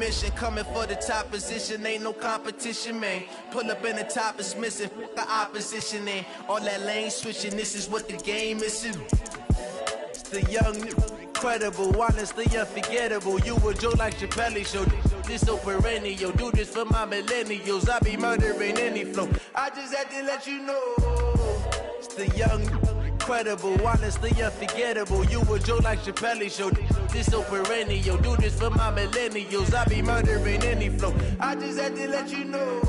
mission, coming for the top position, ain't no competition, man. Pull up in the top is missing, the opposition in. All that lane switching, this is what the game is. It's the young, incredible, honestly unforgettable. You a joke like Chappelle show. This so perennial, do this for my millennials. I be murdering any flow. I just had to let you know. It's the young, incredible, honestly unforgettable. You a joke like Chappelle show. This so perennial, do this for my millennials. I be murdering any flow. I just had to let you know.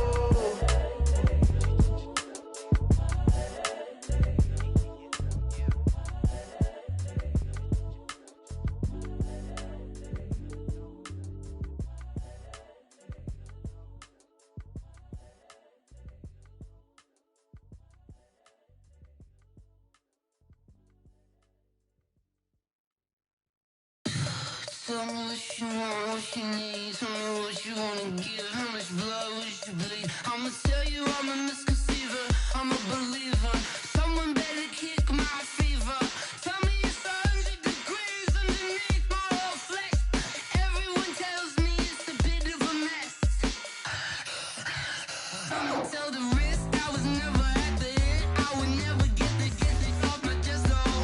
Tell me what you want, what you need. Tell me what you wanna give. How much blood would you bleed? I'ma tell you I'm a misconceiver. I'm a believer. Someone better kick my fever. Tell me it's 100 degrees underneath my whole flesh. Everyone tells me it's a bit of a mess. I'ma tell the risk I was never at the end. I would never get this off my chest though.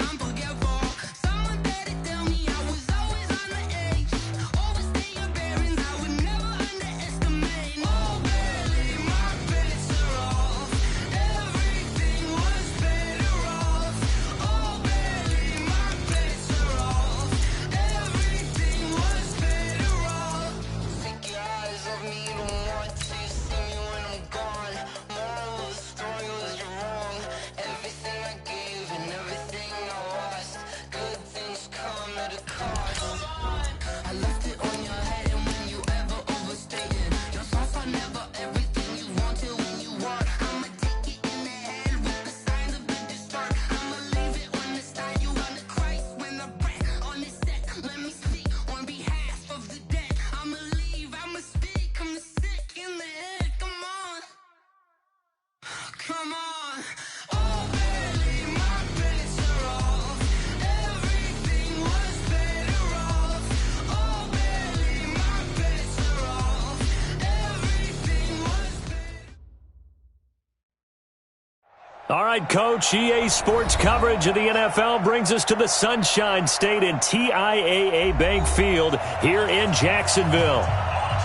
I'm forgetful. Someone better tell me I was always on the edge. Overstay your bearings, I would never underestimate. Oh, barely, my bets are off. Everything was better off. Oh, barely, my bets are off. Everything was better off. Take your eyes off me, don't want to see me when I'm gone. Moral of the story was you're wrong. Everything I gave and everything I lost. Good things come at a cost. I left it on your head, and when you ever overstay it, your thoughts are never everything you wanted when you want. I'ma take it in the head with the signs of the distort. I'ma leave it on the side. You on the Christ when I pray on this set. Let me speak on behalf of the dead. I'ma leave, I'ma speak. I'm sick in the head. Come on, come on. Oh, barely, my bets are off. Everything was better off. Oh, barely, my bets are off. Everything was better. All right, Coach, EA Sports coverage of the NFL brings us to the Sunshine State in TIAA Bank Field here in Jacksonville.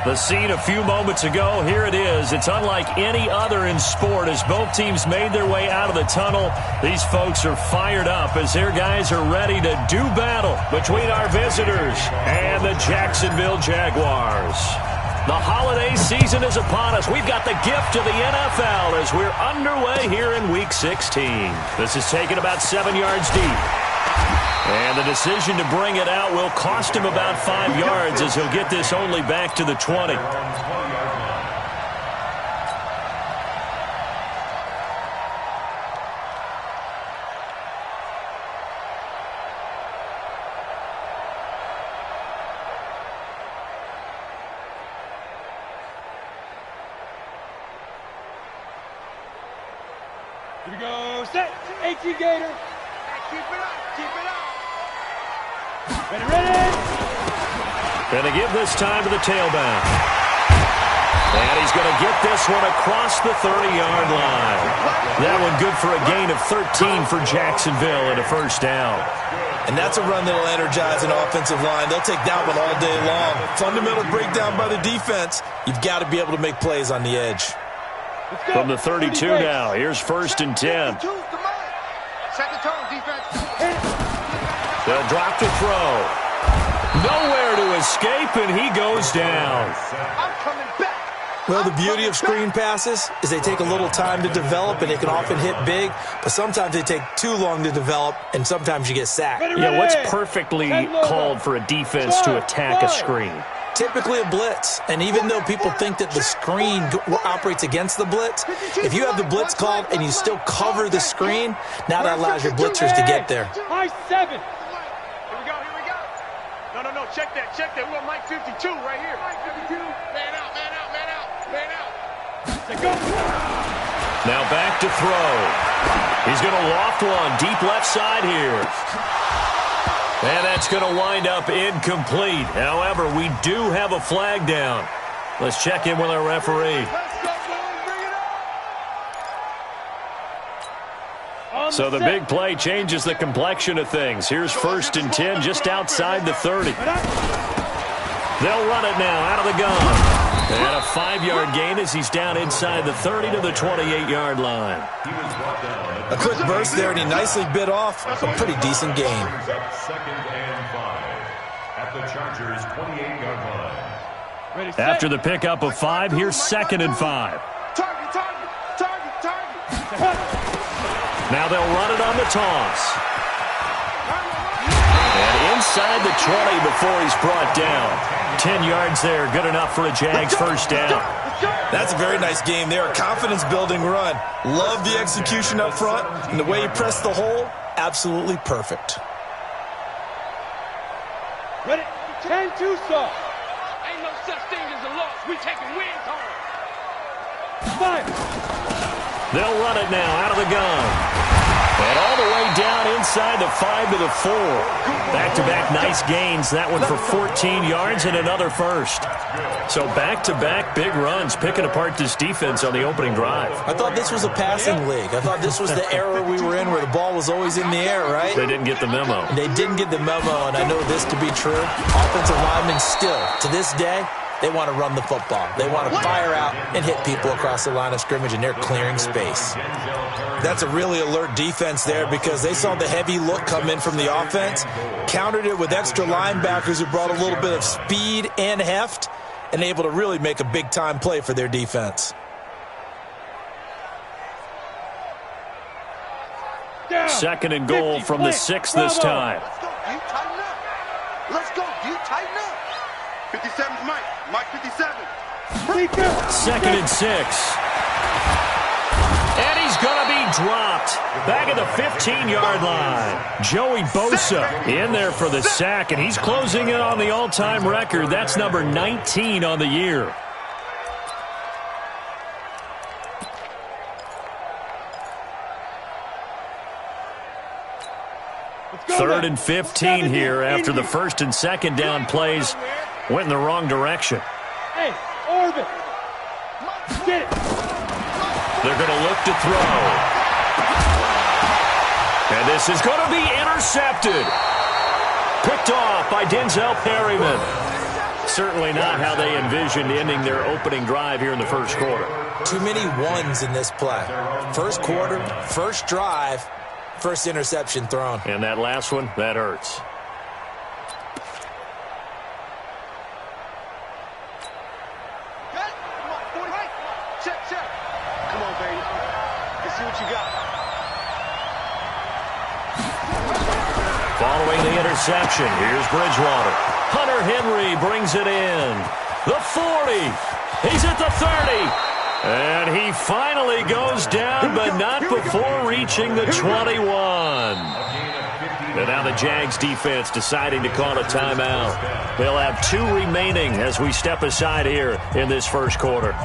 The scene a few moments ago, here it is. It's unlike any other in sport as both teams made their way out of the tunnel. These folks are fired up as their guys are ready to do battle between our visitors and the Jacksonville Jaguars. The holiday season is upon us. We've got the gift of the NFL as we're underway here in Week 16. This is taken about 7 yards deep. And the decision to bring it out will cost him about 5 yards as he'll get this only back to the 20. Here we go, set, 18 Gator. Keep it up, keep it up. Ready, ready. And they give this time to the tailback. And he's going to get this one across the 30-yard line. That one good for a gain of 13 for Jacksonville and a first down. And that's a run that'll energize an offensive line. They'll take that one all day long. Fundamental breakdown by the defense. You've got to be able to make plays on the edge. From the 32 now, here's 1st and 10. Set the tone, defense. They'll drop to throw. Nowhere to escape, and he goes down. I'm coming back. Well, the beauty of screen passes is they take a little time to develop, and they can often hit big, but sometimes they take too long to develop, and sometimes you get sacked. Yeah, what's perfectly called for a defense to attack a screen? Typically a blitz, and even though people think that the screen operates against the blitz, if you have the blitz called and you still cover the screen, now that allows your blitzers to get there. High 7. Here we go, here we go. No, check that. We want Mike 52 right here. Mike 52. Man out. Let's go. Now back to throw. He's going to loft one deep left side here. And that's going to wind up incomplete. However, we do have a flag down. Let's check in with our referee. So the big play changes the complexion of things. Here's 1st and 10 just outside the 30. They'll run it now out of the gun. And a 5-yard gain as he's down inside the 30 to the 28-yard line. A quick burst there, and he nicely bit off a pretty decent gain. 2nd and 5 at the Chargers' 28-yard line. After the pickup of 5, here's 2nd and 5. Now they'll run it on the toss. And inside the 20 before he's brought down. 10 yards there, good enough for a Jags first down. That's a very nice game there, a confidence-building run. Love the execution up front, and the way he pressed the hole, absolutely perfect. Ready? 10-2, sir. Ain't no such thing as a loss. We taking wins home. Fire. They'll run it now out of the gun. And all the way down inside the 5 to the 4. Back-to-back nice gains. That one for 14 yards and another first. So back-to-back big runs, picking apart this defense on the opening drive. I thought this was a passing league. I thought this was the era we were in where the ball was always in the air, right? They didn't get the memo. They didn't get the memo, and I know this to be true. Offensive linemen still, to this day, they want to run the football. They want to fire out and hit people across the line of scrimmage, and they're clearing space. That's a really alert defense there because they saw the heavy look come in from the offense, countered it with extra linebackers who brought a little bit of speed and heft, and able to really make a big-time play for their defense. Second and goal from the 6 this time. Let's go. You tighten up. 57's Mike. Mike 57. 2nd and 6. And he's going to be dropped. Back at the 15-yard line. Joey Bosa in there for the sack, and he's closing in on the all-time record. That's number 19 on the year. Third and 15 here after the 1st and 2nd down plays went in the wrong direction. Hey, Orbit. Get it. They're going to look to throw. And this is going to be intercepted. Picked off by Denzel Perryman. Certainly not how they envisioned ending their opening drive here in the first quarter. Too many ones in this play. First quarter, first drive, first interception thrown. And that last one, that hurts. Come on, baby. Let's see what you got. Following the interception, here's Bridgewater. Hunter Henry brings it in. The 40. He's at the 30. And he finally goes down, but not before reaching the 21. And now the Jags defense deciding to call a timeout. They'll have 2 remaining as we step aside here in this first quarter.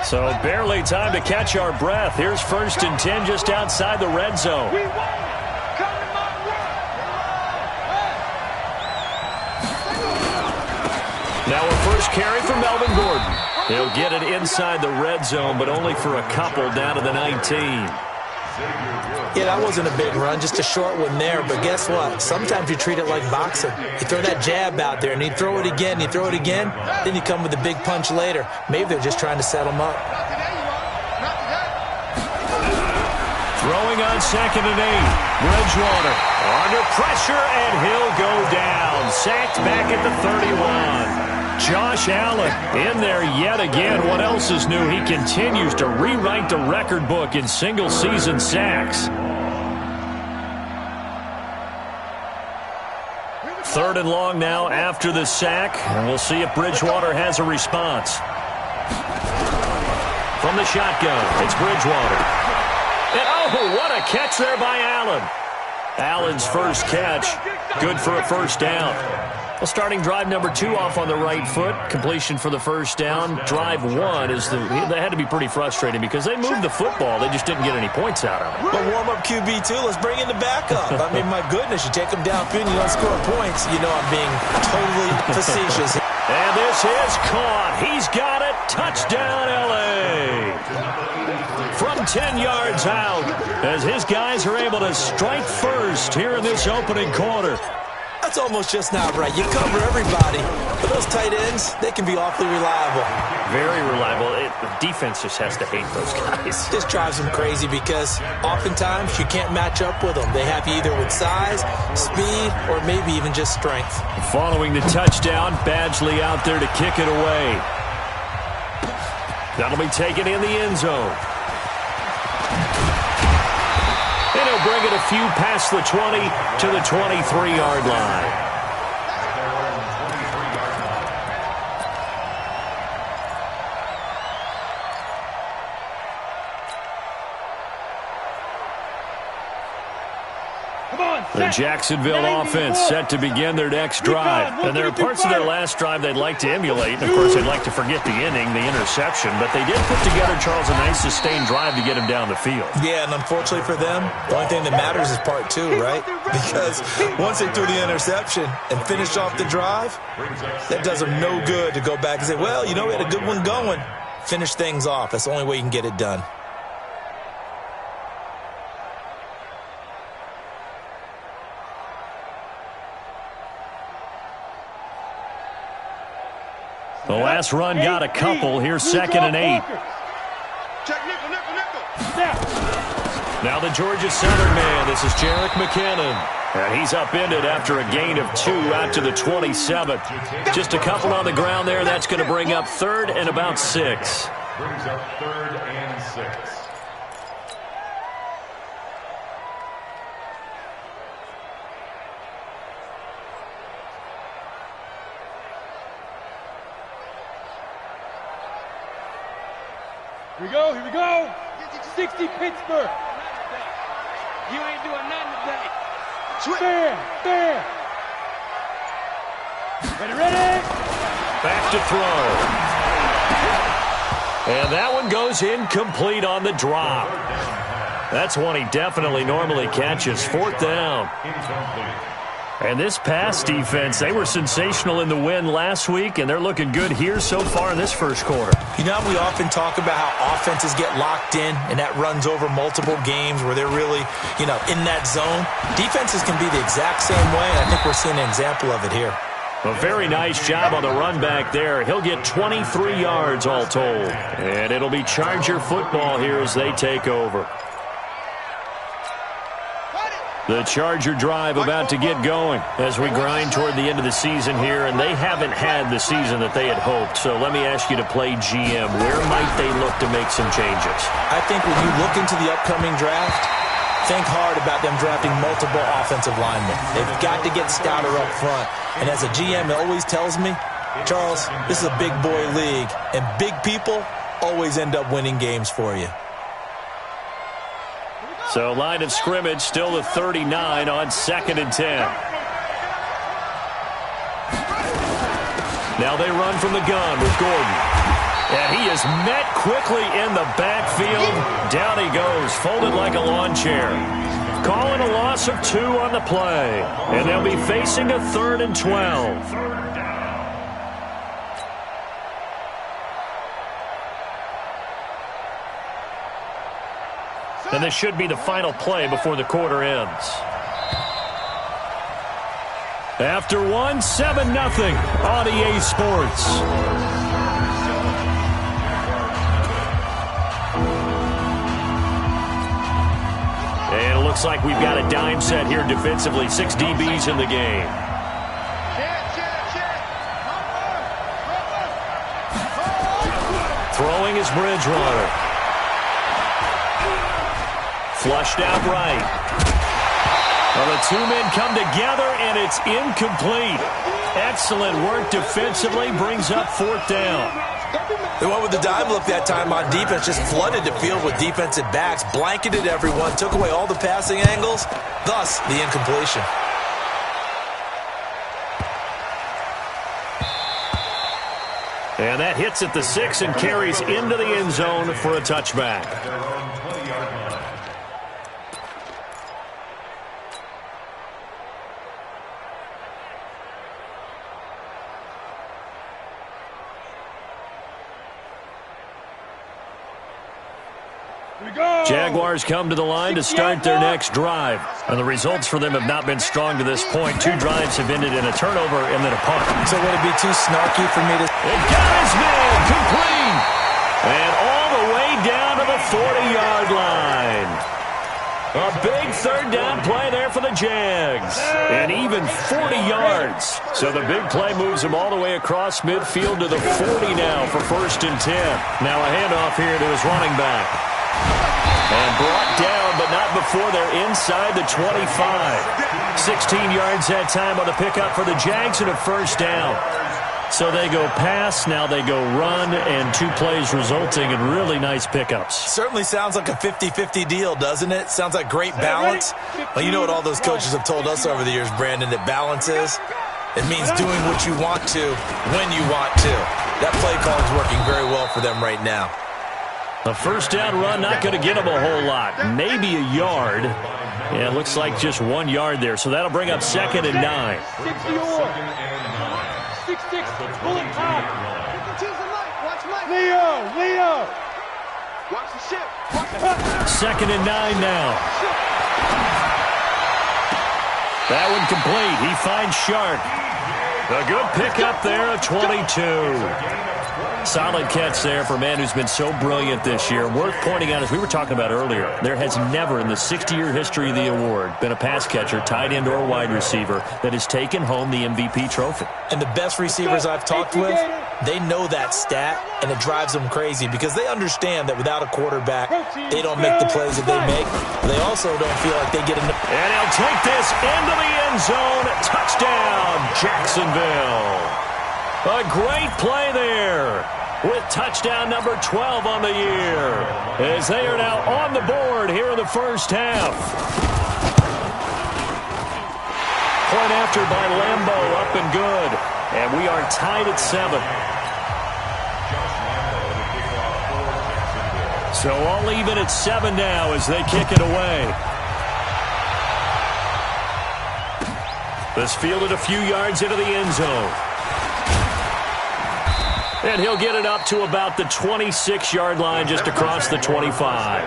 So barely time to catch our breath. Here's 1st and 10 just outside the red zone. Now a first carry from Melvin Gordon. He'll get it inside the red zone, but only for a couple down to the 19. Yeah, that wasn't a big run, just a short one there. But guess what? Sometimes you treat it like boxing. You throw that jab out there, and you throw it again, you throw it again, then you come with a big punch later. Maybe they're just trying to set them up. Throwing on 2nd and 8. Bridgewater under pressure, and he'll go down. Sacked back at the 31. Josh Allen in there yet again. What else is new? He continues to rewrite the record book in single-season sacks. 3rd and long now after the sack. And we'll see if Bridgewater has a response. From the shotgun, it's Bridgewater. And oh, what a catch there by Allen. Allen's first catch, good for a first down. Well, starting drive number 2 off on the right foot. Completion for the first down. Drive 1 they had to be pretty frustrating because they moved the football. They just didn't get any points out of it. But warm-up QB, too. Let's bring in the backup. I mean, my goodness, you take them downfield and you don't score points. You know I'm being totally facetious. And this is caught. He's got it. Touchdown, L.A. From 10 yards out as his guys are able to strike first here in this opening quarter. That's almost just not right. You cover everybody. But those tight ends, they can be awfully reliable. Very reliable. The defense just has to hate those guys. This drives them crazy because oftentimes you can't match up with them. They have you either with size, speed, or maybe even just strength. Following the touchdown, Badgley out there to kick it away. That'll be taken in the end zone. And he'll bring it a few past the 20 to the 23-yard line. The Jacksonville offense set to begin their next drive. And there are parts of their last drive they'd like to emulate. And, of course, they'd like to forget the inning, the interception. But they did put together, Charles, a nice sustained drive to get him down the field. Yeah, and unfortunately for them, the only thing that matters is part 2, right? Because once they threw the interception and finished off the drive, that does them no good to go back and say, well, you know, we had a good one going. Finish things off. That's the only way you can get it done. The last run got a couple. Here's 2nd and 8. Now the Georgia Southern man. This is Jerick McKinnon. And he's upended after a gain of 2 out to the 27. Just a couple on the ground there. That's going to bring up 3rd and about 6. Brings up 3rd and 6. Here we go, here we go. 60 Pittsburgh. You ain't doing nothing today. Bam. Ready. Back to throw. And that one goes incomplete on the drop. That's one he definitely normally catches. 4th down. And this pass defense, they were sensational in the win last week, and they're looking good here so far in this first quarter. You know, we often talk about how offenses get locked in, and that runs over multiple games where they're really, in that zone. Defenses can be the exact same way, and I think we're seeing an example of it here. A very nice job on the run back there. He'll get 23 yards all told. And it'll be Charger football here as they take over. The Charger drive about to get going as we grind toward the end of the season here, and they haven't had the season that they had hoped. So let me ask you to play GM. Where might they look to make some changes? I think when you look into the upcoming draft, think hard about them drafting multiple offensive linemen. They've got to get stouter up front. And as a GM, it always tells me, Charles, this is a big boy league, and big people always end up winning games for you. So line of scrimmage still the 39 on 2nd and 10. Now they run from the gun with Gordon. And he is met quickly in the backfield. Down he goes, folded like a lawn chair. Calling a loss of 2 on the play. And they'll be facing a 3rd and 12. And this should be the final play before the quarter ends. After 1, 7-0 on EA Sports. And it looks like we've got a dime set here defensively. 6 DBs in the game. Throwing is Bridgewater. Flushed out right. Well, the 2 men come together, and it's incomplete. Excellent work defensively, brings up 4th down. They went with the dime look that time on defense, just flooded the field with defensive backs, blanketed everyone, took away all the passing angles, thus the incompletion. And that hits at the 6 and carries into the end zone for a touchback. Jaguars come to the line to start their next drive. And the results for them have not been strong to this point. 2 drives have ended in a turnover and then a punt. So would it be too snarky for me to... It got his man complete. And all the way down to the 40-yard line. A big third down play there for the Jags. And even 40 yards. So the big play moves them all the way across midfield to the 40 now for 1st and 10. Now a handoff here to his running back. And brought down, but not before they're inside the 25. 16 yards that time on the pickup for the Jags and a 1st down. So they go pass, now they go run, and 2 plays resulting in really nice pickups. Certainly sounds like a 50-50 deal, doesn't it? Sounds like great balance. Well, you know what all those coaches have told us over the years, Brandon, that balance is? It means doing what you want to when you want to. That play call is working very well for them right now. A 1st down run, not going to get him a whole lot. Maybe a yard. Yeah, it looks like just 1 yard there. So that'll bring up 2nd and 9. 6-6, pull it top. Leo. Watch the ship. 2nd and 9 now. That one complete. He finds Sharp. A good pickup there at 22. Solid catch there for a man who's been so brilliant this year. Worth pointing out, as we were talking about earlier, there has never in the 60-year history of the award been a pass catcher, tight end, or wide receiver that has taken home the MVP trophy. And the best receivers I've talked with, they know that stat, and it drives them crazy because they understand that without a quarterback, they don't make the plays that they make. They also don't feel like they get enough. And he'll take this into the end zone. Touchdown, Jacksonville. A great play there with touchdown number 12 on the year as they are now on the board here in the 1st half. Point after by Lambo, up and good. And we are tied at 7. So all even at 7 now as they kick it away. This fielded a few yards into the end zone. And he'll get it up to about the 26-yard line just across the 25.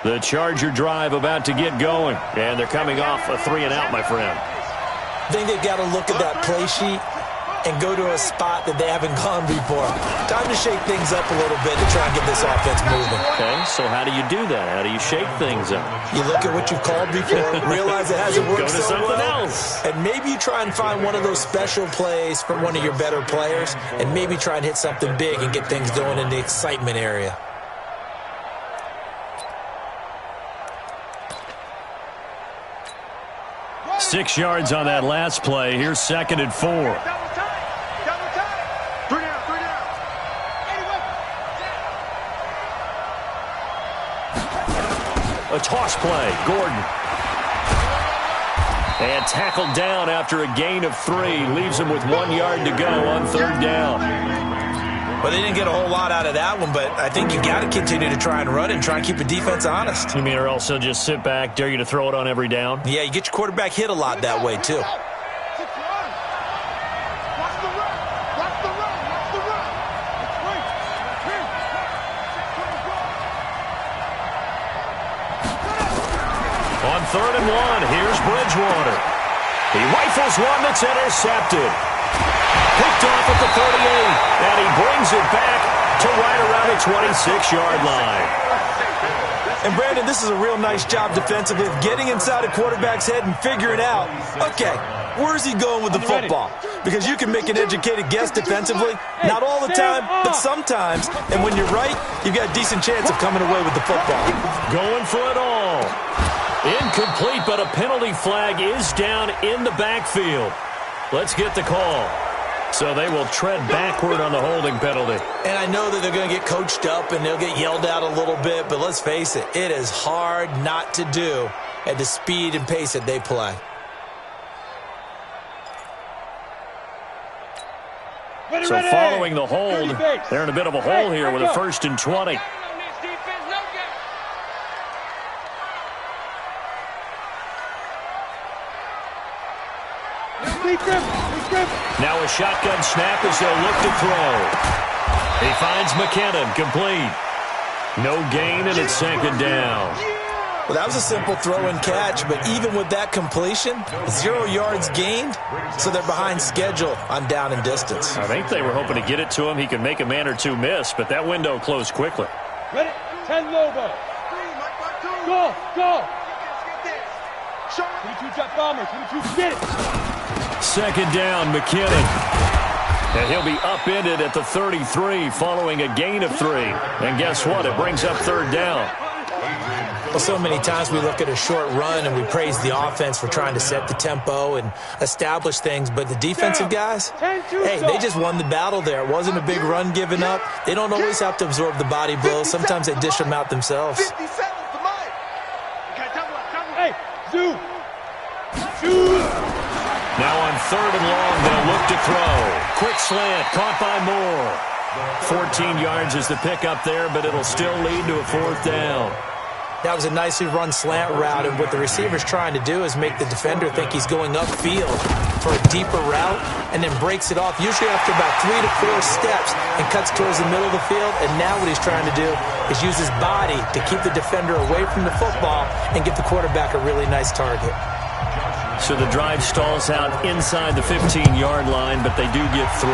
The Charger drive about to get going. And they're coming off a 3-and-out, my friend. I think they've got to look at that play sheet and go to a spot that they haven't gone before. Time to shake things up a little bit to try and get this offense moving. Okay, so how do you do that? How do you shake things up? You look at what you've called before, realize it hasn't worked Go to so something well, else. and maybe you try and find one of those special plays from one of your better players, and maybe try and hit something big and get things going in the excitement area. Six yards on that last play. Here's 2nd and 4. A toss play. Gordon. And tackled down after a gain of 3. Leaves him with 1 yard to go on 3rd down. Well, they didn't get a whole lot out of that one, but I think you got to continue to try and run and try and keep the defense honest. You mean or else they'll just sit back, dare you to throw it on every down? Yeah, you get your quarterback hit a lot that way, too. On 3rd and 1, here's Bridgewater. He rifles one that's intercepted. Picked off at the 38, and he brings it back to right around the 26-yard line. And, Brandon, this is a real nice job defensively of getting inside a quarterback's head and figuring out, okay, where's he going with the football? Because you can make an educated guess defensively, not all the time, but sometimes. And when you're right, you've got a decent chance of coming away with the football. Going for it all. Incomplete, but a penalty flag is down in the backfield. Let's get the call. So they will tread backward on the holding penalty. And I know that they're going to get coached up and they'll get yelled at a little bit, but let's face it, it is hard not to do at the speed and pace that they play. So following the hold, they're in a bit of a hole here with a 1st and 20. Now a shotgun snap as they'll look to throw. He finds McKinnon, complete. No gain, and it's 2nd down. Well, that was a simple throw and catch, but even with that completion, 0 yards gained, so they're behind schedule on down and distance. I think they were hoping to get it to him. He could make a man or two miss, but that window closed quickly. Ready? 10 Lobo. Go, go. 22 drop bomber. 22 get it. 2nd down, McKinnon. And he'll be upended at the 33 following a gain of 3. And guess what? It brings up 3rd down. Well, so many times we look at a short run and we praise the offense for trying to set the tempo and establish things, but the defensive guys, hey, they just won the battle there. It wasn't a big run given up. They don't always have to absorb the body blows. Sometimes they dish them out themselves. Hey, Zoo. Zoo. Now on 3rd and long, they'll look to throw. Quick slant, caught by Moore. 14 yards is the pickup there, but it'll still lead to a 4th down. That was a nicely run slant route, and what the receiver's trying to do is make the defender think he's going upfield for a deeper route and then breaks it off, usually after about 3 to 4 steps, and cuts towards the middle of the field. And now what he's trying to do is use his body to keep the defender away from the football and give the quarterback a really nice target. So the drive stalls out inside the 15-yard line, but they do get 3.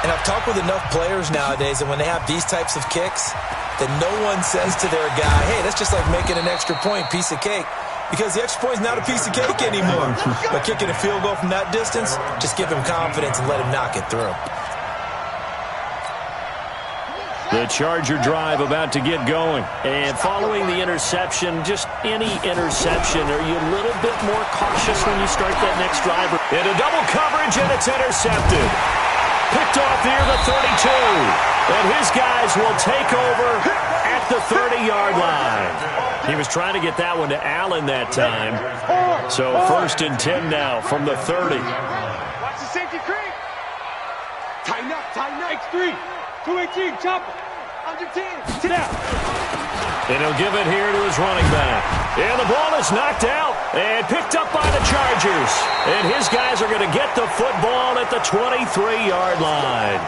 And I've talked with enough players nowadays, and when they have these types of kicks, that no one says to their guy, hey, that's just like making an extra point, piece of cake. Because the extra point is not a piece of cake anymore. But kicking a field goal from that distance, just give him confidence and let him knock it through. The Charger drive about to get going. And following the interception, just any interception, are you a little bit more cautious when you start that next drive? Into double coverage, and it's intercepted. Picked off near the 32. And his guys will take over at the 30-yard line. He was trying to get that one to Allen that time. So 1st and 10 now from the 30. Watch the safety creep. Tighten up, X3. 218, chopper. Under 10. Sit down. And he'll give it here to his running back. And the ball is knocked out and picked up by the Chargers. And his guys are going to get the football at the 23-yard line.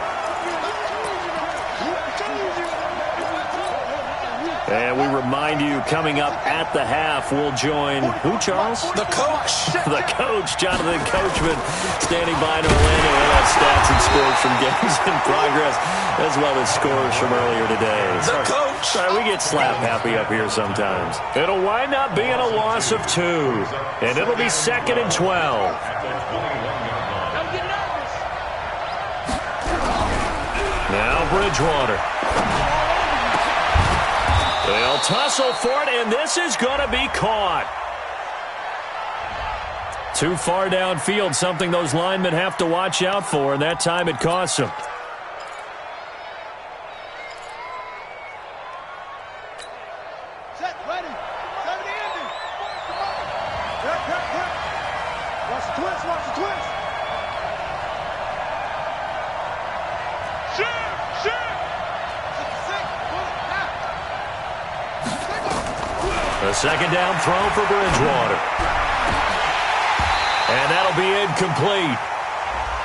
And we remind you, coming up at the half, we'll join who, Charles? The coach. The coach, Jonathan Coachman, standing by in Orlando. We'll have stats and scores from games in progress, as well as scores from earlier today. The coach. Sorry, we get slap happy up here sometimes. It'll wind up being a loss of 2, and it'll be 2nd and 12. Now Bridgewater. They'll tussle for it, and this is going to be caught. Too far downfield, something those linemen have to watch out for, and that time it costs them. Set, ready. 70 ending. Watch the twist, watch the twist. A 2nd down throw for Bridgewater. And that'll be incomplete.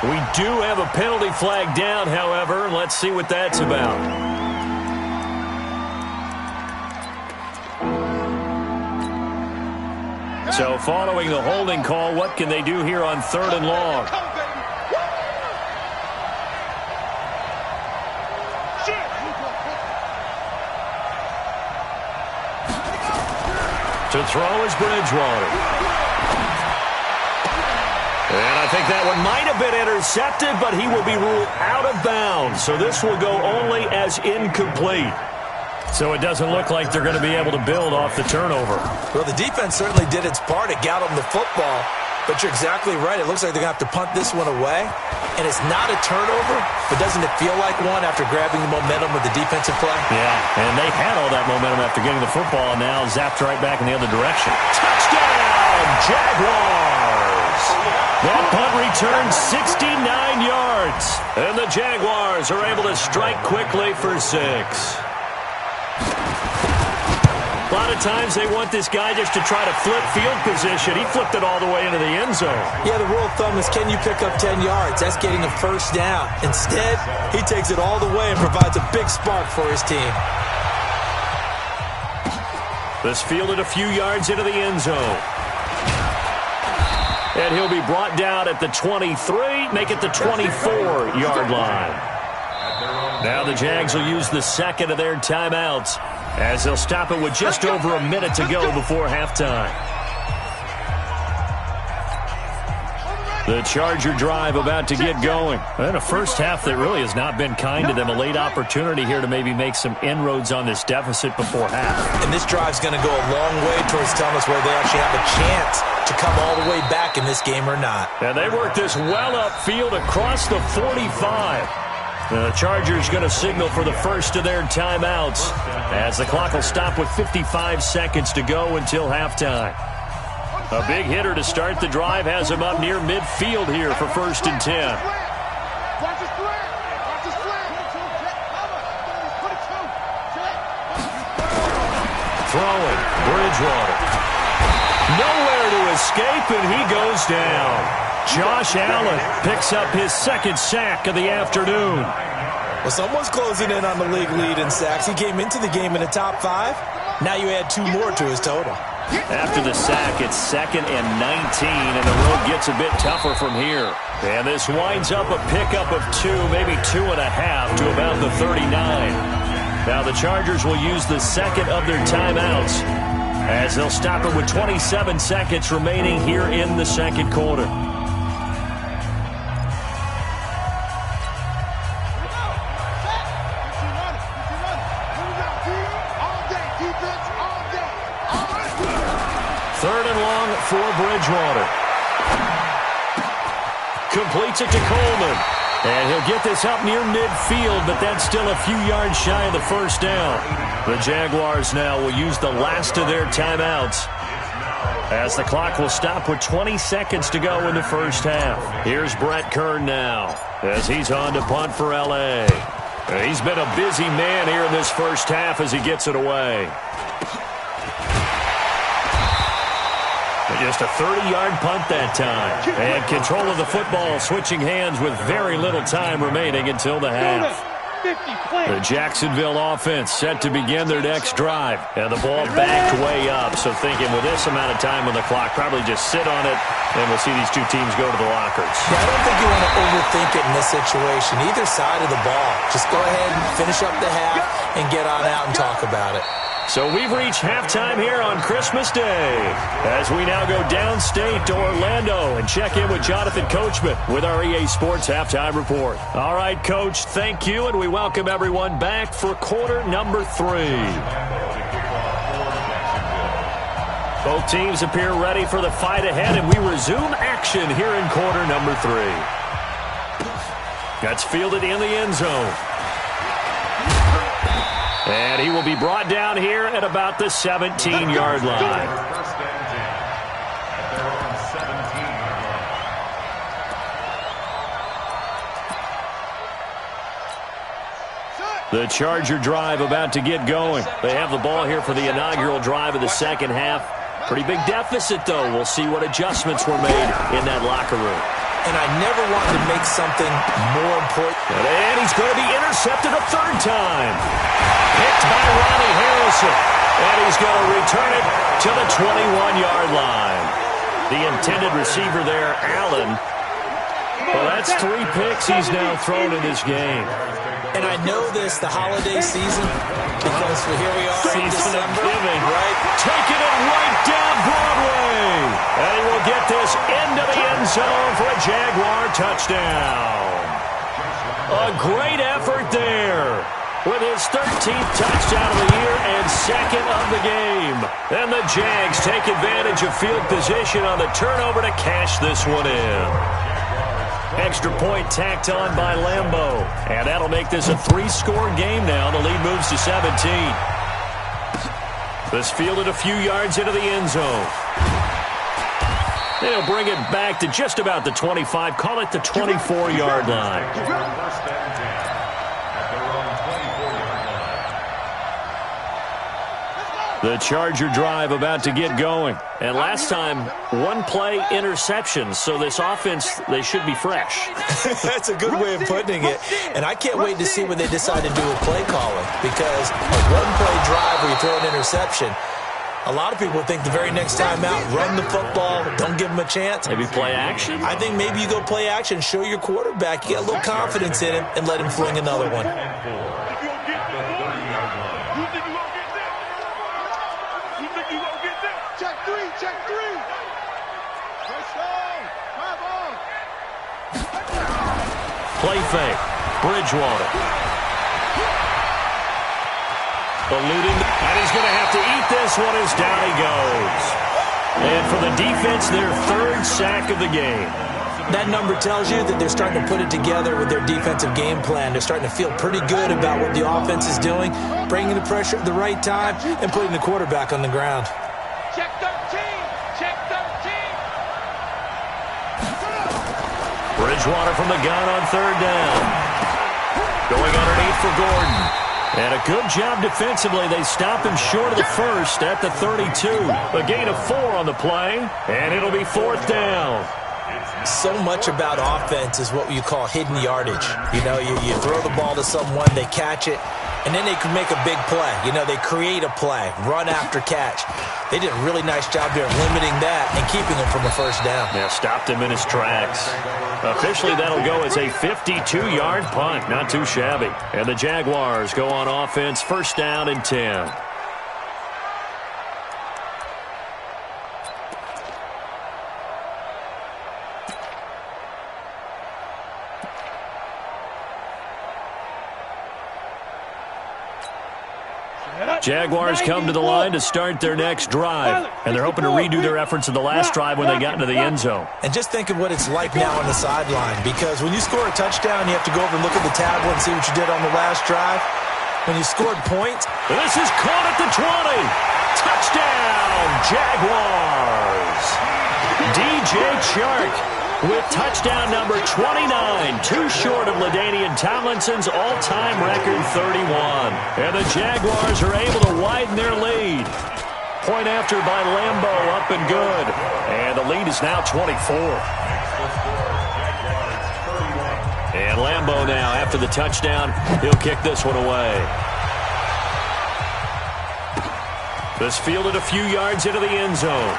We do have a penalty flag down, however. Let's see what that's about. So following the holding call, what can they do here on 3rd and long? To throw is Bridgewater. And I think that one might have been intercepted, but he will be ruled out of bounds. So this will go only as incomplete. So it doesn't look like they're going to be able to build off the turnover. Well, the defense certainly did its part. It got them the football. But you're exactly right. It looks like they're going to have to punt this one away. And it's not a turnover, but doesn't it feel like one after grabbing the momentum with the defensive play? Yeah, and they had all that momentum after getting the football, and now zapped right back in the other direction. Touchdown, Jaguars! That punt returns 69 yards, and the Jaguars are able to strike quickly for 6. A lot of times they want this guy just to try to flip field position. He flipped it all the way into the end zone. Yeah, the rule of thumb is, can you pick up 10 yards? That's getting a first down. Instead, he takes it all the way and provides a big spark for his team. This fielded a few yards into the end zone. And he'll be brought down at the 23, make it the 24-yard line. Now the Jags will use the second of their timeouts, as they'll stop it with just over a minute to go before halftime. The Charger drive about to get going. And a first half that really has not been kind to them. A late opportunity here to maybe make some inroads on this deficit before half. And this drive's going to go a long way towards telling us whether they actually have a chance to come all the way back in this game or not. And they work this well upfield across the 45. The Chargers going to signal for the first of their timeouts, as the clock will stop with 55 seconds to go until halftime. A big hitter to start the drive has him up near midfield here for 1st and 10. Throwing, Bridgewater. Nowhere to escape, and he goes down. Josh Allen picks up his second sack of the afternoon. Well, someone's closing in on the league lead in sacks. He came into the game in the top 5. Now you add 2 more to his total. After the sack, it's 2nd and 19, and the road gets a bit tougher from here. And this winds up a pickup of 2, maybe 2.5 to about the 39. Now the Chargers will use the second of their timeouts, as they'll stop it with 27 seconds remaining here in the second quarter. Third and long for Bridgewater. Completes it to Coleman. And he'll get this up near midfield, but that's still a few yards shy of the first down. The Jaguars now will use the last of their timeouts, as the clock will stop with 20 seconds to go in the first half. Here's Brett Kern now, as he's on to punt for L.A. He's been a busy man here in this first half as he gets it away. Just a 30-yard punt that time. And control of the football, switching hands with very little time remaining until the half. The Jacksonville offense set to begin their next drive. And the ball backed way up. So thinking with this amount of time on the clock, probably just sit on it, and we'll see these two teams go to the lockers. Yeah, I don't think you want to overthink it in this situation. Either side of the ball. Just go ahead and finish up the half and get on out and talk about it. So we've reached halftime here on Christmas Day, as we now go downstate to Orlando and check in with Jonathan Coachman with our EA Sports Halftime Report. All right, Coach, thank you, and we welcome everyone back for quarter number 3. Both teams appear ready for the fight ahead, and we resume action here in quarter number 3. That's fielded in the end zone. And he will be brought down here at about the 17-yard line. The Charger drive about to get going. They have the ball here for the inaugural drive of the second half. Pretty big deficit, though. We'll see what adjustments were made in that locker room. And I never wanted to make something more important. And he's going to be intercepted a third time. Picked by Ronnie Harrison. And he's going to return it to the 21-yard line. The intended receiver there, Allen. Well, that's 3 picks he's now thrown in this game. And I know this, the holiday season, because here we are in December, right? Taking it right down Broadway. And he will get this into the end zone for a Jaguar touchdown. A great effort there. with his 13th touchdown of the year and second of the game. And the Jags take advantage of field position on the turnover to cash this one in. Extra point tacked on by Lambeau. And that'll make this a 3-score game now. The lead moves to 17. This fielded a few yards into the end zone. They'll bring it back to just about the 25. Call it the 24-yard line. The Charger drive about to get going. And last time, one-play interception. So this offense, they should be fresh. That's a good way of putting it. And I can't wait to see when they decide to do a play calling. Because a one-play drive where you throw an interception, a lot of people think the very next time out, run the football, don't give them a chance. Maybe play action? I think maybe you go play action, show your quarterback, you get a little confidence in him, and let him fling another one. Play fake. Bridgewater. Eluding. And he's going to have to eat this one as down he goes. And for the defense, their third sack of the game. That number tells you that they're starting to put it together with their defensive game plan. They're starting to feel pretty good about what the offense is doing, bringing the pressure at the right time, and putting the quarterback on the ground. Check 13. Check 13. Bridgewater from the gun on third down. Going underneath for Gordon. And a good job defensively. They stop him short of the first at the 32. A gain of 4 on the play, and it'll be fourth down. So much about offense is what you call hidden yardage. You know, you throw the ball to someone, they catch it, and then they can make a big play. You know, they create a play, run after catch. They did a really nice job there limiting that and keeping him from a first down. Yeah, stopped him in his tracks. Officially, that'll go as a 52-yard punt. Not too shabby. And the Jaguars go on offense, first down and 10. Jaguars come to the line to start their next drive, and they're hoping to redo their efforts of the last drive when they got into the end zone. And just think of what it's like now on the sideline, because when you score a touchdown, you have to go over and look at the tablet and see what you did on the last drive. When you scored points. This is caught at the 20. Touchdown, Jaguars. DJ Chark with touchdown number 29, too short of LaDainian Tomlinson's all-time record 31. And the Jaguars are able to widen their lead. Point after by Lambeau, up and good. And the lead is now 24. And Lambeau now, after the touchdown, he'll kick this one away. This fielded a few yards into the end zone.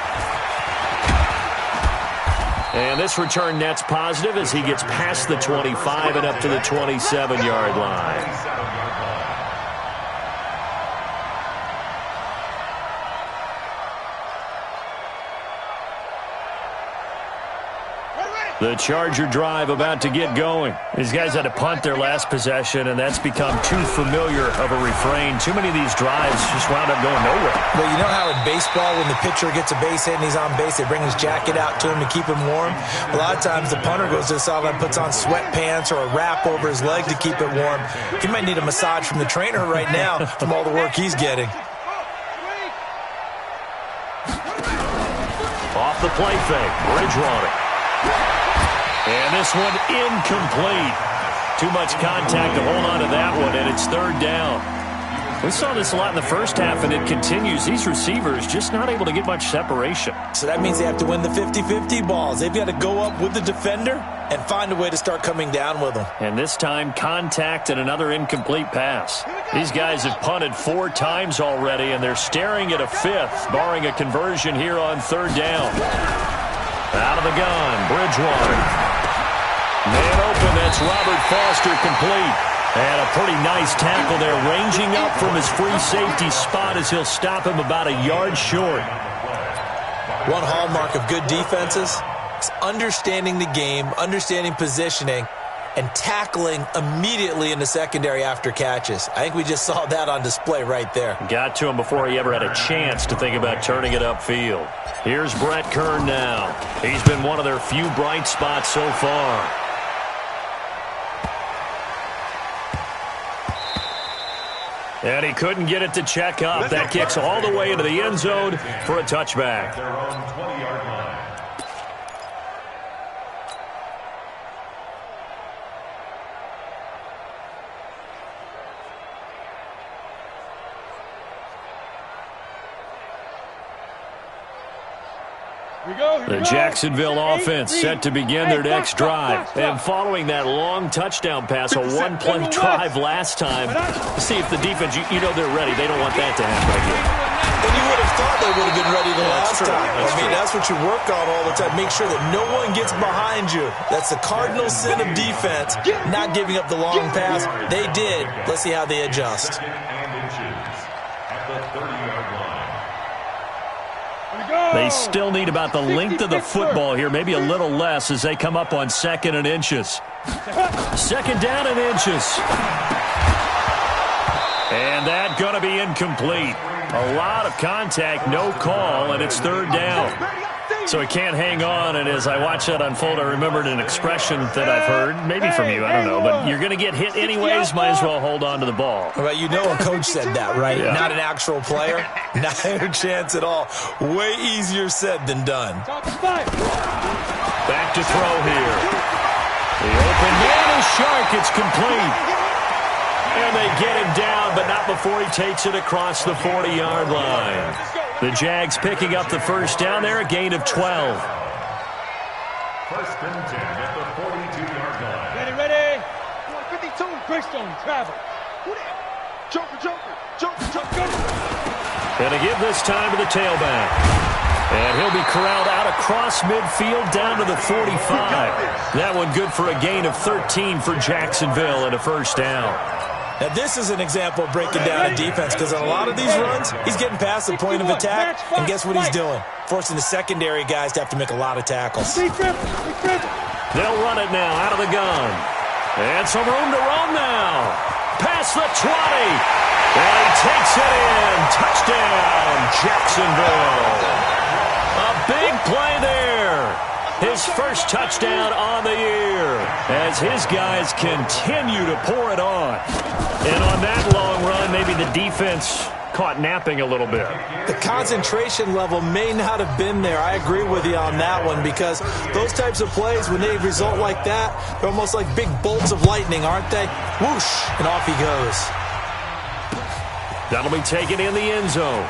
And this return net's positive as he gets past the 25 and up to the 27-yard line. The Charger drive about to get going. These guys had to punt their last possession, and that's become too familiar of a refrain. Too many of these drives just wound up going nowhere. Well, you know how in baseball, when the pitcher gets a base hit and he's on base, they bring his jacket out to him to keep him warm? A lot of times the punter goes to the sideline, puts on sweatpants or a wrap over his leg to keep it warm. He might need a massage from the trainer right now from all the work he's getting. Off the play fake, Bridgewater. And this one incomplete. Too much contact to hold on to that one, and it's third down. We saw this a lot in the first half, and it continues. These receivers just not able to get much separation. So that means they have to win the 50-50 balls. They've got to go up with the defender and find a way to start coming down with them. And this time, contact and another incomplete pass. These guys have punted 4 times already, and they're staring at a 5th, barring a conversion here on third down. Out of the gun, Bridgewater. Man open, that's Robert Foster complete. And a pretty nice tackle there, ranging up from his free safety spot as he'll stop him about a yard short. One hallmark of good defenses is understanding the game, understanding positioning, and tackling immediately in the secondary after catches. I think we just saw that on display right there. Got to him before he ever had a chance to think about turning it upfield. Here's Brett Kern now. He's been one of their few bright spots so far. And he couldn't get it to check up. That kicks all the way into the end zone for a touchback. Their own 20-yard line. The Jacksonville offense set to begin their next drive. And following that long touchdown pass, a one-play drive last time, see if the defense, you know they're ready. They don't want that to happen again. And you would have thought they would have been ready the last time. That's what you work on all the time. Make sure that no one gets behind you. That's the cardinal sin of defense, not giving up the long pass. They did. Let's see how they adjust. And inches at the 30-yard line. They still need about the length of the football here, maybe a little less as they come up on 2nd and inches. 2nd down and inches. And that going to be incomplete. A lot of contact, no call, and it's 3rd down. So he can't hang on, and as I watch that unfold, I remembered an expression that I've heard, maybe from you, I don't know, but you're going to get hit anyways, might as well hold on to the ball. Well, you know a coach said that, right? Yeah. Not an actual player. Not a chance at all. Way easier said than done. Back to throw here. The open man is Shark. It's complete. And they get him down, but not before he takes it across the 40-yard line. The Jags picking up the 1st down there, a gain of 12. 1st and 10 at the 42-yard line. Ready? 52. Bristol, travel. Joker. Gonna give this time to the tailback. And he'll be corralled out across midfield down to the 45. That one good for a gain of 13 for Jacksonville and a 1st down. Now, this is an example of breaking down a defense because on a lot of these runs, he's getting past the point of attack, and guess what he's doing? Forcing the secondary guys to have to make a lot of tackles. They'll run it now out of the gun. And some room to run now. Past the 20. And he takes it in. Touchdown, Jacksonville. A big play there. His first touchdown on the year as his guys continue to pour it on. And on that long run, maybe the defense caught napping a little bit. The concentration level may not have been there. I agree with you on that one because those types of plays, when they result like that, they're almost like big bolts of lightning, aren't they? Whoosh, and off he goes. That'll be taken in the end zone.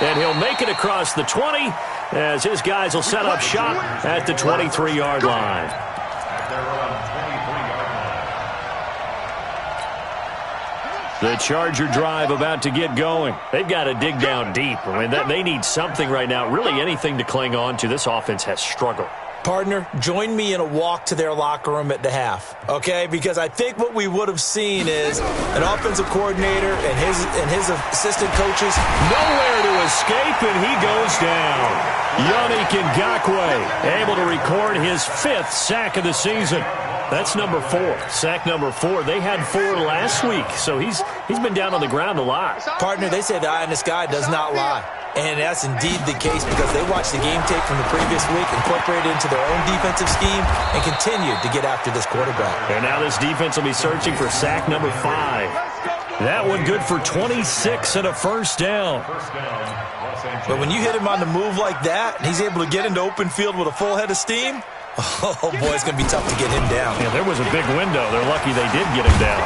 And he'll make it across the 20 as his guys will set up shop at the 23-yard line. The Charger drive about to get going. They've got to dig down deep. I mean, they need something right now, really anything to cling on to. This offense has struggled. Partner, join me in a walk to their locker room at the half, okay? Because I think what we would have seen is an offensive coordinator and his assistant coaches. Nowhere to escape, and he goes down. Yannick Ngakoue able to record his 5th sack of the season. That's number 4. Sack number 4. They had 4 last week, so he's been down on the ground a lot. Partner, they say the eye in the sky does not lie. And that's indeed the case because they watched the game tape from the previous week, incorporated it into their own defensive scheme, and continued to get after this quarterback. And now this defense will be searching for sack number 5. That one good for 26 and a 1st down. But when you hit him on the move like that, and he's able to get into open field with a full head of steam, oh boy, it's going to be tough to get him down. Yeah, there was a big window. They're lucky they did get him down.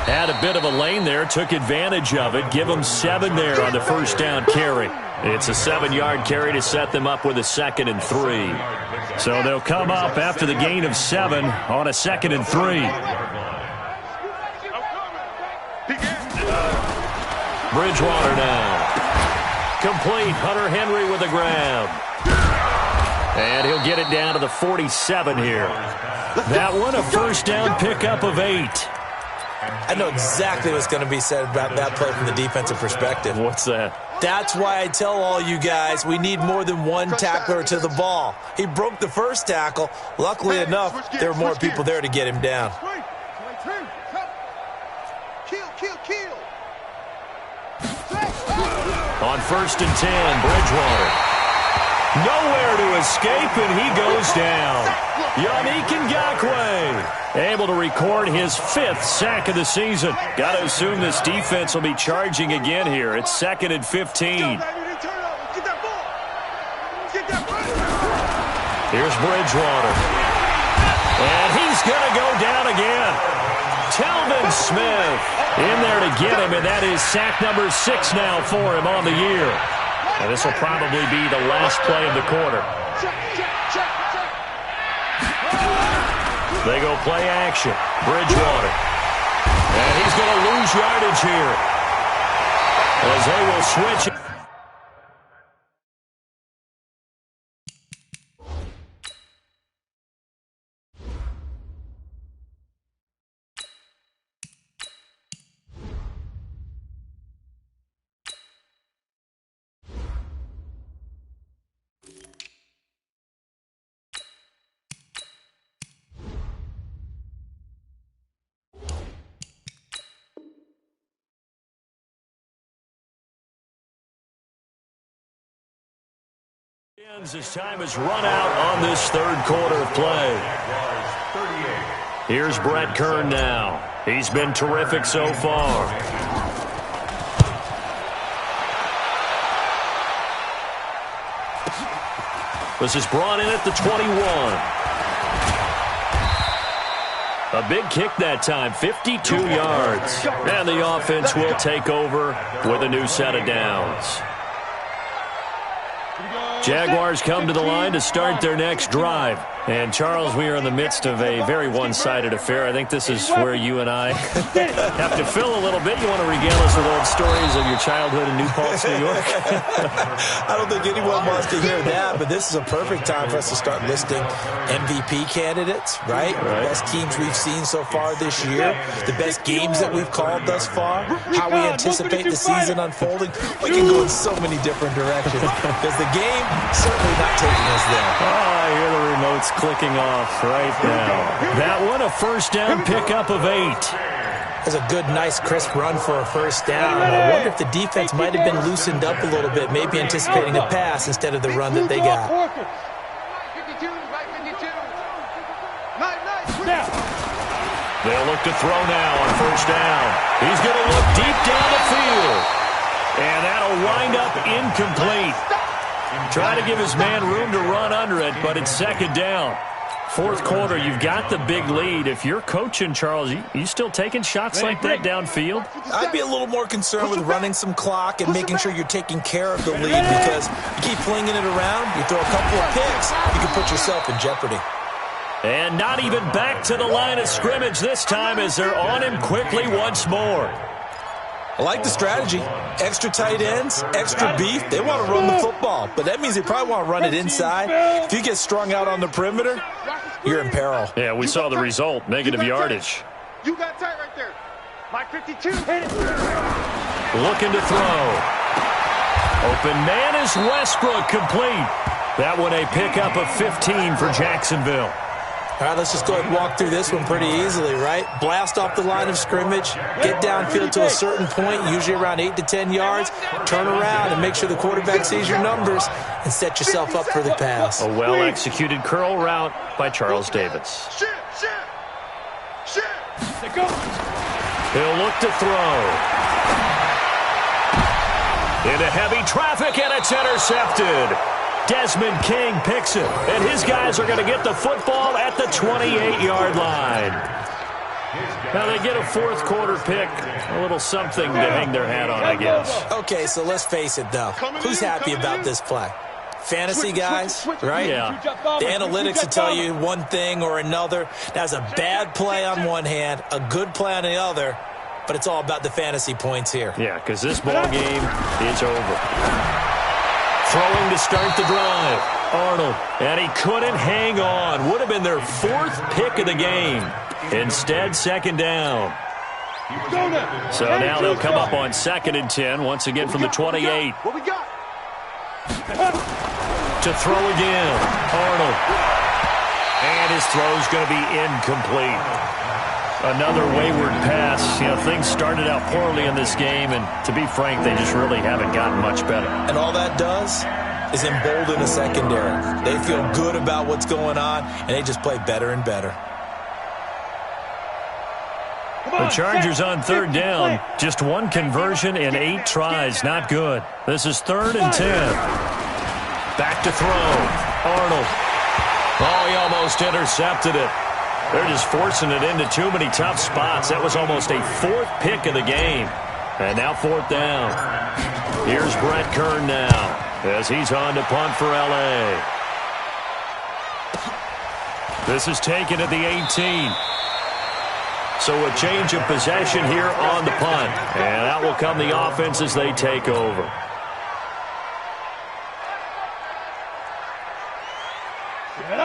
Had a bit of a lane there, took advantage of it. Give them 7 there on the 1st down carry. It's a 7-yard carry to set them up with a 2nd and 3. So they'll come up after the gain of 7 on a 2nd and 3. Bridgewater now. Complete. Hunter Henry with a grab. And he'll get it down to the 47 here. That one, a 1st down pickup of 8. I know exactly what's going to be said about that play from the defensive perspective. What's that? That's why I tell all you guys we need more than one tackler to the ball. He broke the first tackle. Luckily enough, there were more people there to get him down. On 1st and 10, Bridgewater. Nowhere to escape, and he goes down. Yannick Ngakoue able to record his 5th sack of the season. Got to assume this defense will be charging again here. It's 2nd and 15. Here's Bridgewater. And he's going to go down again. Telvin Smith in there to get him, and that is sack number 6 now for him on the year. And this will probably be the last play of the quarter. They go play action. Bridgewater. And he's going to lose yardage here as they will switch. His time has run out on this 3rd quarter of play. Here's Brett Kern now. He's been terrific so far. This is brought in at the 21. A big kick that time, 52 yards. And the offense will take over with a new set of downs. Jaguars come to the line to start their next drive. And, Charles, we are in the midst of a very one-sided affair. I think this is where you and I have to fill a little bit. You want to regale us with old stories of your childhood in New Paltz, New York? I don't think anyone wants to hear that, but this is a perfect time for us to start listing MVP candidates, right? The best teams we've seen so far this year, the best games that we've called thus far, how we anticipate the season unfolding. We can go in so many different directions because the game certainly not taking us there. Oh, I hear the remote's clicking off right now. That one, a first down pickup of 8. That's a good, nice, crisp run for a first down. I wonder if the defense might have been loosened up a little bit, maybe anticipating a pass instead of the run that they got. They'll look to throw now on first down. He's going to look deep down the field. And that'll wind up incomplete. Try to give his man room to run under it, but it's 2nd down. 4th quarter, you've got the big lead. If you're coaching, Charles, you still taking shots like that downfield? I'd be a little more concerned with running some clock and making sure you're taking care of the lead, because you keep flinging it around, you throw a couple of picks, you can put yourself in jeopardy. And not even back to the line of scrimmage this time as they're on him quickly once more. I like the strategy. Extra tight ends, extra beef. They want to run the football, but that means they probably want to run it inside. If you get strung out on the perimeter, you're in peril. Yeah, we saw the result, negative yardage. You got tight right there. Mike 52, hit it. Looking to throw. Open man is Westbrook, complete. That one a pickup of 15 for Jacksonville. All right, let's just go ahead and walk through this one pretty easily, right? Blast off the line of scrimmage, get downfield to a certain point, usually around 8 to 10 yards, turn around and make sure the quarterback sees your numbers and set yourself up for the pass. A well-executed curl route by Charles Davis. He'll look to throw. Into heavy traffic, and it's intercepted. Desmond King picks it, and his guys are going to get the football at the 28-yard line. Now they get a 4th quarter pick, a little something to hang their hat on, I guess. Okay, so let's face it, though. Who's happy about this play? Fantasy guys, right? Yeah. The analytics will tell you one thing or another. That's a bad play on one hand, a good play on the other, but it's all about the fantasy points here. Yeah, because this ball game is over. Throwing to start the drive. Arnold, and he couldn't hang on. Would have been their 4th pick of the game. Instead, 2nd down. So now they'll come up on 2nd and 10, once again from the 28. What we got? To throw again, Arnold. And his throw's going to be incomplete. Another wayward pass. You know, things started out poorly in this game, and to be frank, they just really haven't gotten much better. And all that does is embolden the secondary. They feel good about what's going on, and they just play better and better. The Chargers on 3rd down. Just one conversion in 8 tries. Not good. This is 3rd and 10. Back to throw. Arnold. Oh, he almost intercepted it. They're just forcing it into too many tough spots. That was almost a 4th pick of the game. And now 4th down. Here's Brett Kern now as he's on to punt for L.A. This is taken at the 18. So a change of possession here on the punt. And that will come the offense as they take over.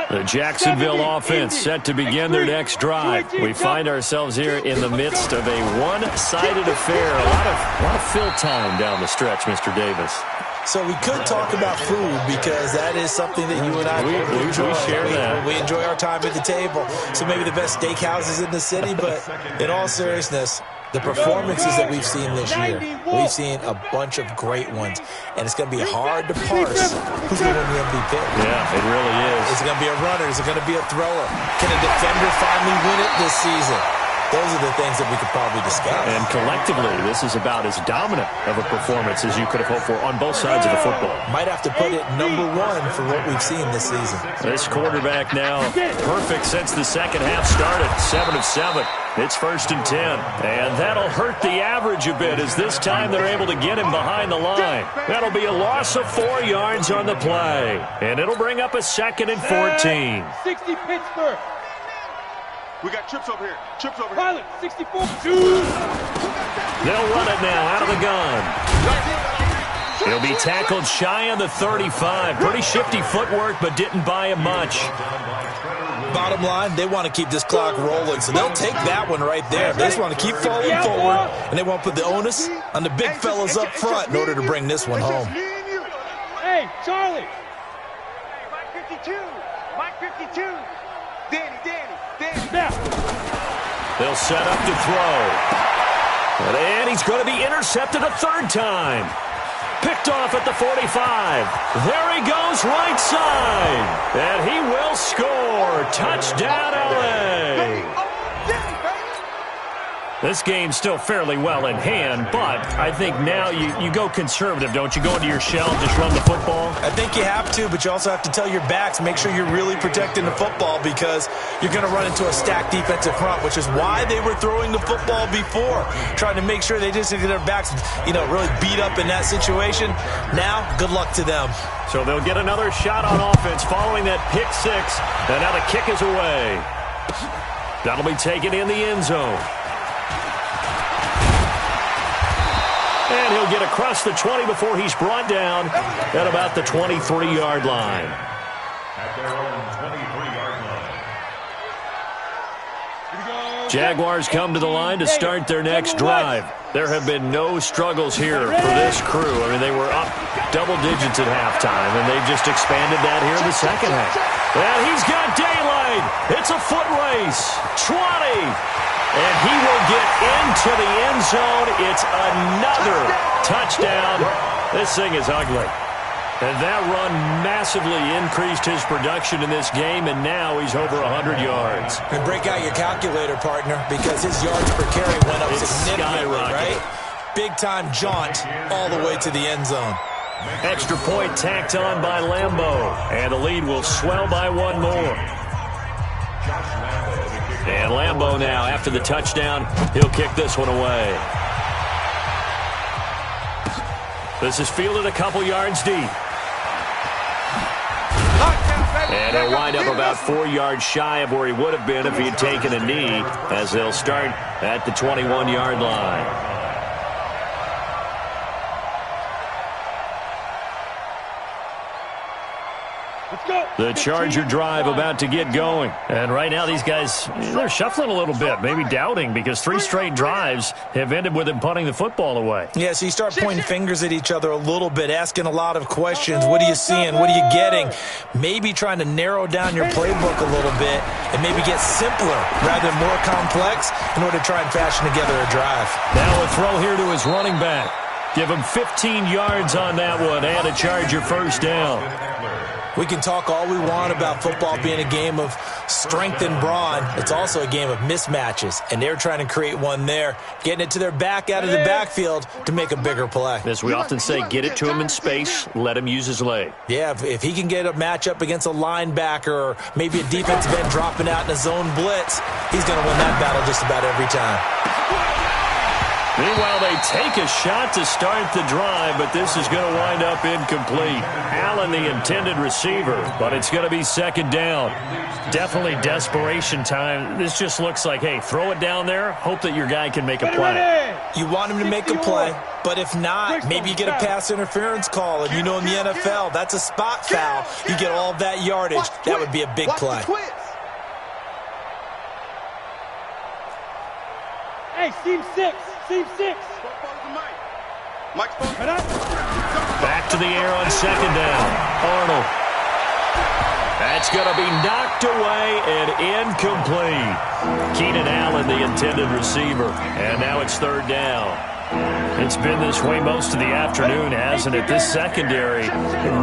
The Jacksonville offense set to begin their next drive. We find ourselves here in the midst of a one-sided affair. A lot of fill time down the stretch, Mr. Davis. So we could talk about food because that is something that you and I enjoy. We share that. We enjoy our time at the table. So maybe the best steakhouses in the city, but in all seriousness, the performances that we've seen this year, we've seen a bunch of great ones. And it's going to be hard to parse who's going to win the MVP. Yeah, it really is. Is it going to be a runner? Is it going to be a thrower? Can a defender finally win it this season? Those are the things that we could probably discuss. And collectively, this is about as dominant of a performance as you could have hoped for on both sides of the football. Might have to put it number 1 for what we've seen this season. This quarterback now perfect since the second half started. 7 of 7. It's 1st and 10. And that'll hurt the average a bit as this time they're able to get him behind the line. That'll be a loss of 4 yards on the play. And it'll bring up a 2nd and 14. 60 Pittsburgh. We got trips over here. Trips over here. Pilot, 64. They'll run it now out of the gun. He'll be tackled shy of the 35. Pretty shifty footwork, but didn't buy him much. Bottom line, they want to keep this clock rolling, so they'll take that one right there. They just want to keep falling forward, and they want to put the onus on the big fellas up front in order to bring this one home. Hey, Charlie. Mike 52. Mike 52. Danny. Now. They'll set up to throw. And he's going to be intercepted a 3rd time. Picked off at the 45. There he goes right side. And he will score. Touchdown, LA. This game's still fairly well in hand, but I think now you go conservative, don't you? Go into your shell and just run the football? I think you have to, but you also have to tell your backs, make sure you're really protecting the football because you're going to run into a stacked defensive front, which is why they were throwing the football before, trying to make sure they just get their backs, really beat up in that situation. Now, good luck to them. So they'll get another shot on offense following that pick 6, and now the kick is away. That'll be taken in the end zone. And he'll get across the 20 before he's brought down at about the 23-yard line. At their own 23-yard line. Jaguars come to the line to start their next drive. There have been no struggles here for this crew. I mean, they were up double digits at halftime, and they've just expanded that here in the second half. And he's got daylight. It's a foot race. 20. And he will get into the end zone. It's another touchdown. This thing is ugly. And that run massively increased his production in this game, and now he's over 100 yards. And break out your calculator, partner, because his yards per carry went up significantly, right? Big-time jaunt all the way to the end zone. Extra point tacked on by Lambeau, and the lead will swell by 1 more. And Lambeau now, after the touchdown, he'll kick this one away. This is fielded a couple yards deep. And he'll wind up about 4 yards shy of where he would have been if he had taken a knee, as they'll start at the 21-yard line. The Charger drive about to get going. And right now these guys, they're shuffling a little bit, maybe doubting, because 3 straight drives have ended with them punting the football away. Yeah, so you start pointing fingers at each other a little bit, asking a lot of questions. What are you seeing? What are you getting? Maybe trying to narrow down your playbook a little bit and maybe get simpler rather than more complex in order to try and fashion together a drive. Now a throw here to his running back. Give him 15 yards on that one and a Charger first down. We can talk all we want about football being a game of strength and brawn. It's also a game of mismatches, and they're trying to create one there, getting it to their back out of the backfield to make a bigger play. As we often say, get it to him in space, let him use his leg. Yeah, if he can get a matchup against a linebacker or maybe a defensive end dropping out in a zone blitz, he's going to win that battle just about every time. Meanwhile, they take a shot to start the drive, but this is going to wind up incomplete. Allen, the intended receiver, but it's going to be second down. Definitely desperation time. This just looks like, hey, throw it down there, hope that your guy can make a play. You want him to make a play, but if not, maybe you get a pass interference call, and you know in the NFL, that's a spot foul. You get all of that yardage. That would be a big play. Hey, seam 6. Seam 6. Back to the air on second down. Arnold. That's going to be knocked away and incomplete. Keenan Allen, the intended receiver. And now it's third down. It's been this way most of the afternoon, hasn't it? This secondary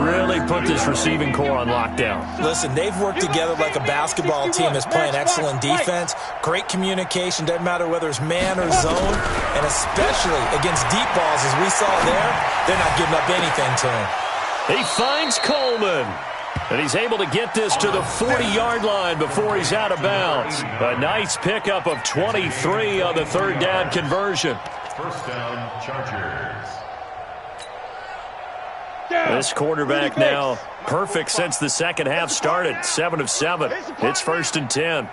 really put this receiving core on lockdown. Listen, they've worked together like a basketball team that's playing excellent defense. Great communication, doesn't matter whether it's man or zone. And especially against deep balls, as we saw there, they're not giving up anything to him. He finds Coleman. And he's able to get this to the 40-yard line before he's out of bounds. A nice pickup of 23 on the third down conversion. First down, Chargers. This quarterback now perfect since the second half started. 7 of 7. It's first and 10.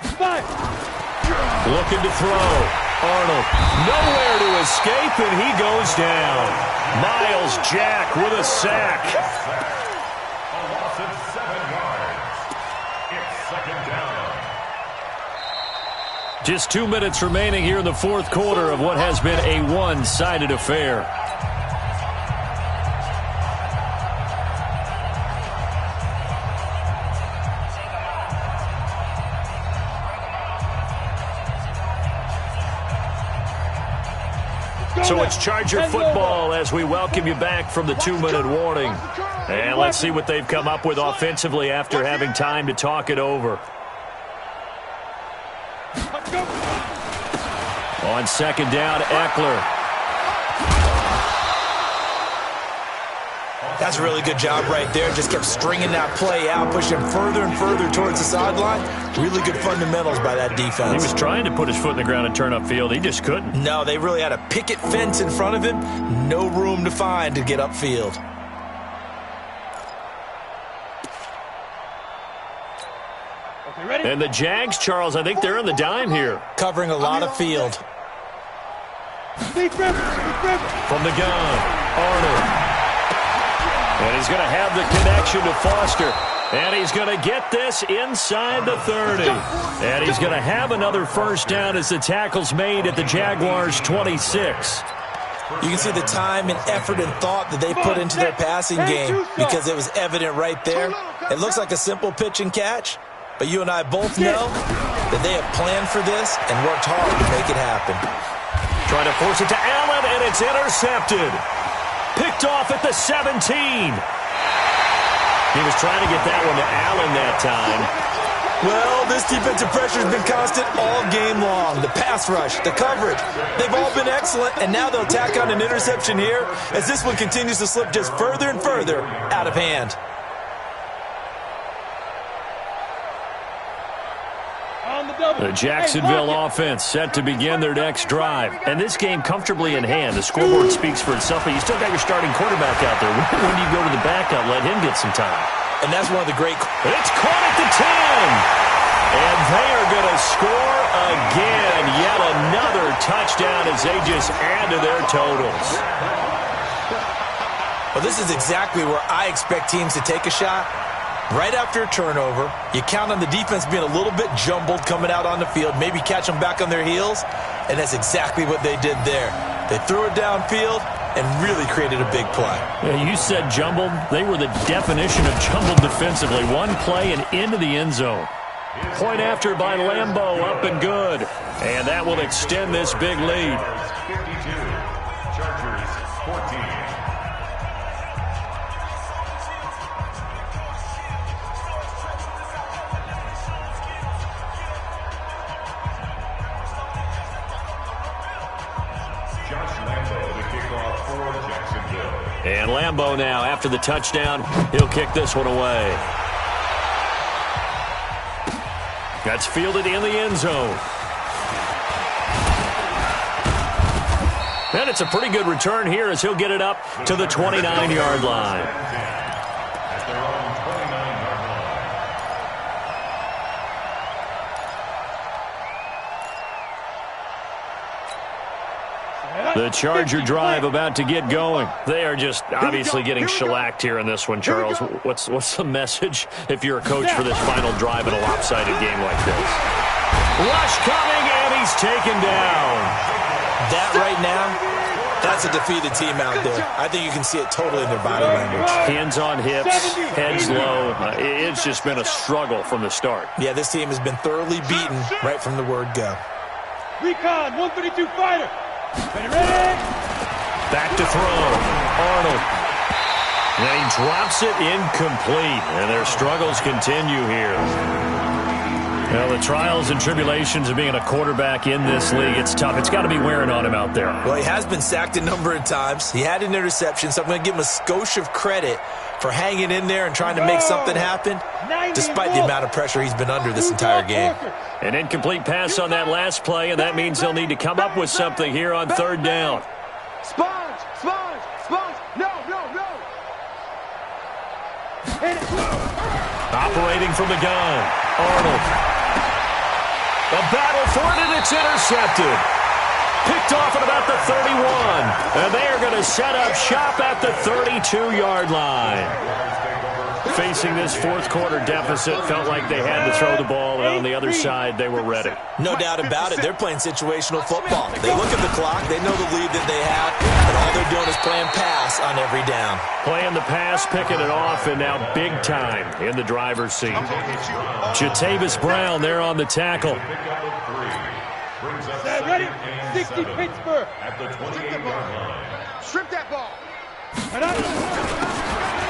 Looking to throw. Arnold nowhere to escape, and he goes down. Miles Jack with a sack. A loss of 7 yards. It's second down. Just 2 minutes remaining here in the fourth quarter of what has been a one-sided affair. So it's Charger football as we welcome you back from the 2-minute warning. And let's see what they've come up with offensively after having time to talk it over. On second down, Eckler. That's a really good job right there. Just kept stringing that play out, pushing further and further towards the sideline. Really good fundamentals by that defense. He was trying to put his foot in the ground and turn upfield. He just couldn't. No, they really had a picket fence in front of him. No room to find to get upfield. And the Jags, Charles, I think they're on the dime here. Covering a lot of field. From the gun, Arnold. And he's going to have the connection to Foster. And he's going to get this inside the 30. And he's going to have another first down as the tackle's made at the Jaguars' 26. You can see the time and effort and thought that they put into their passing game because it was evident right there. It looks like a simple pitch and catch, but you and I both know that they have planned for this and worked hard to make it happen. Trying to force it to Allen, and it's intercepted. Picked off at the 17. He was trying to get that one to Allen that time. Well, this defensive pressure has been constant all game long. The pass rush, the coverage, they've all been excellent, and now they'll tack on an interception here as this one continues to slip just further and further out of hand. The Jacksonville offense set to begin their next drive. And this game comfortably in hand. The scoreboard speaks for itself, but you still got your starting quarterback out there. When do you go to the backup, let him get some time? And that's one of the great... It's caught at the 10. And they are going to score again. Yet another touchdown as they just add to their totals. Well, this is exactly where I expect teams to take a shot. Right after a turnover, you count on the defense being a little bit jumbled coming out on the field, maybe catch them back on their heels, and that's exactly what they did there. They threw it downfield and really created a big play. Yeah, you said jumbled. They were the definition of jumbled defensively. One play and into the end zone. Point after by Lambeau, up and good. And that will extend this big lead. 52, Chargers 14. And Lambeau now, after the touchdown, he'll kick this one away. That's fielded in the end zone. And it's a pretty good return here as he'll get it up to the 29-yard line. The Charger drive about to get going. They are just obviously getting shellacked here in this one, Charles. What's the message if you're a coach for this final drive in a lopsided game like this? Rush coming, and he's taken down. That right now, that's a defeated team out there. I think you can see it totally in their body language. Hands on hips, heads low. It's just been a struggle from the start. Yeah, this team has been thoroughly beaten right from the word go. Recon, 132 fighter. Ready, ready. Back to throw. Arnold. And he drops it incomplete. And their struggles continue here. Well, the trials and tribulations of being a quarterback in this league, it's tough. It's got to be wearing on him out there. Well, he has been sacked a number of times. He had an interception, so I'm going to give him a skosh of credit for hanging in there and trying to make something happen, despite the amount of pressure he's been under this entire game. An incomplete pass on that last play, and that means they'll need to come up with something here on third down. Sponge, sponge, sponge. No, no, no. Operating from the gun, Arnold. The battle for it, and it's intercepted. Picked off at about the 31. And they are going to set up shop at the 32-yard line. Facing this fourth quarter deficit, felt like they had to throw the ball, and on the other side, they were ready. No doubt about it. They're playing situational football. They look at the clock. They know the lead that they have, and all they're doing is playing pass on every down. Playing the pass, picking it off, and now big time in the driver's seat. Jatavis Brown there on the tackle. Ready? 60 Pittsburgh. At the 28-yard line. Strip that ball.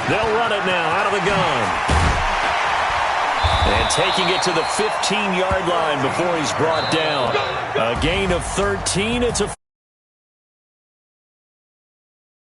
They'll run it now out of the gun. And taking it to the 15-yard line before he's brought down. A gain of 13. It's a